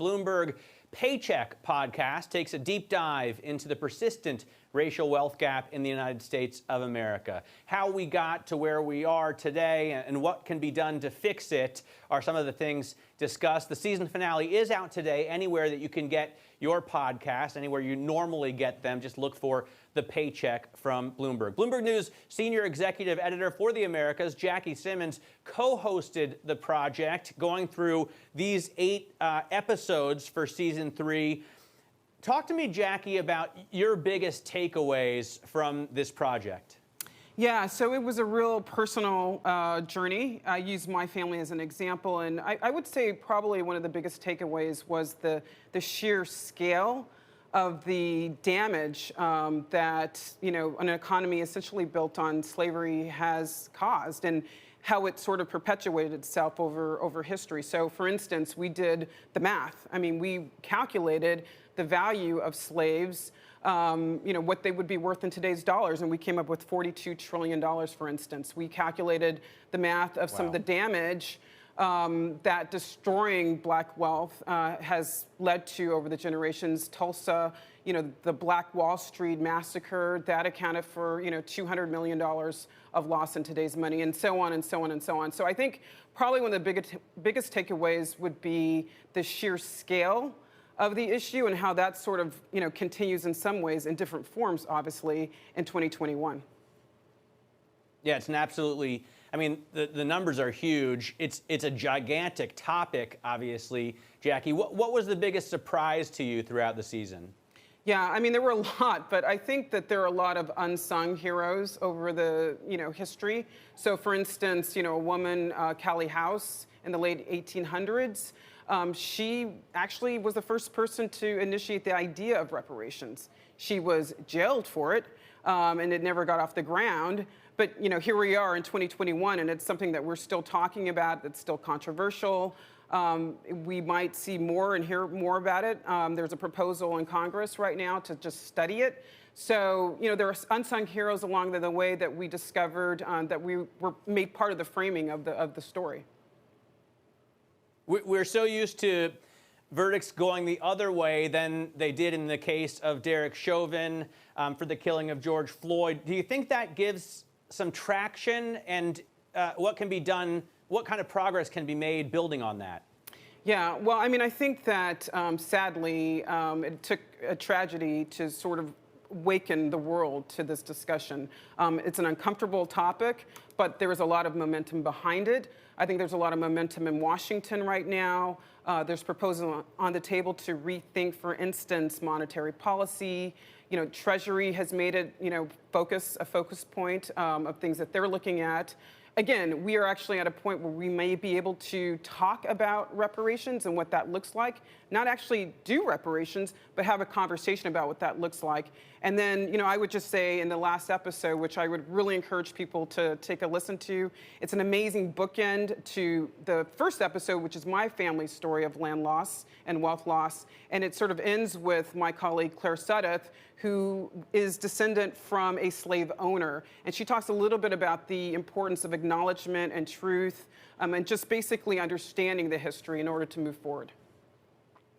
Bloomberg Paycheck podcast takes a deep dive into the persistent racial wealth gap in the United States of America. How we got to where we are today and what can be done to fix it are some of the things discussed. The season finale is out today anywhere that you can get your podcast, anywhere you normally get them. Just look for The Paycheck from Bloomberg. Bloomberg News senior executive editor for the Americas, Jackie Simmons, co-hosted the project, going through these 8 episodes for season 3. Talk to me, Jackie, about your biggest takeaways from this project. Yeah, so it was a real personal journey. I used my family as an example, and I would say probably one of the biggest takeaways was the sheer scale of the damage that an economy essentially built on slavery has caused, and how it sort of perpetuated itself over history. So, for instance, we did the math. I mean, we calculated the value of slaves, what they would be worth in today's dollars, and we came up with $42 trillion, for instance. We calculated the math of some of the damage that destroying black wealth has led to over the generations. Tulsa, the Black Wall Street massacre, that accounted for, $200 million of loss in today's money, and so on and so on and so on. So I think probably one of the biggest takeaways would be the sheer scale of the issue and how that sort of, continues in some ways in different forms, obviously, in 2021. Yeah, it's an absolutely, the numbers are huge. It's a gigantic topic, obviously. Jackie, what was the biggest surprise to you throughout the season? Yeah, there were a lot, but I think that there are a lot of unsung heroes over the, history. So, for instance, a woman, Callie House, in the late 1800s, she actually was the first person to initiate the idea of reparations. She was jailed for it, and it never got off the ground. But, here we are in 2021, and it's something that we're still talking about, that's still controversial. We might see more and hear more about it. There's a proposal in Congress right now to just study it. So, there are unsung heroes along the way that we discovered that we were made part of the framing of the story. We're so used to verdicts going the other way than they did in the case of Derek Chauvin for the killing of George Floyd. Do you think that gives some traction, and what can be done, what kind of progress can be made building on that? Yeah, well, I think that sadly it took a tragedy to sort of awaken the world to this discussion. It's an uncomfortable topic, but there is a lot of momentum behind it. I think there's a lot of momentum in Washington right now. There's proposal on the table to rethink, for instance, monetary policy. Treasury has made it, a focus point of things that they're looking at. Again, we are actually at a point where we may be able to talk about reparations and what that looks like, not actually do reparations, but have a conversation about what that looks like. And then, I would just say in the last episode, which I would really encourage people to take a listen to, it's an amazing bookend to the first episode, which is my family's story of land loss and wealth loss. And it sort of ends with my colleague, Claire Sudduth, who is descendant from a slave owner. And she talks a little bit about the importance of acknowledgement and truth, and just basically understanding the history in order to move forward.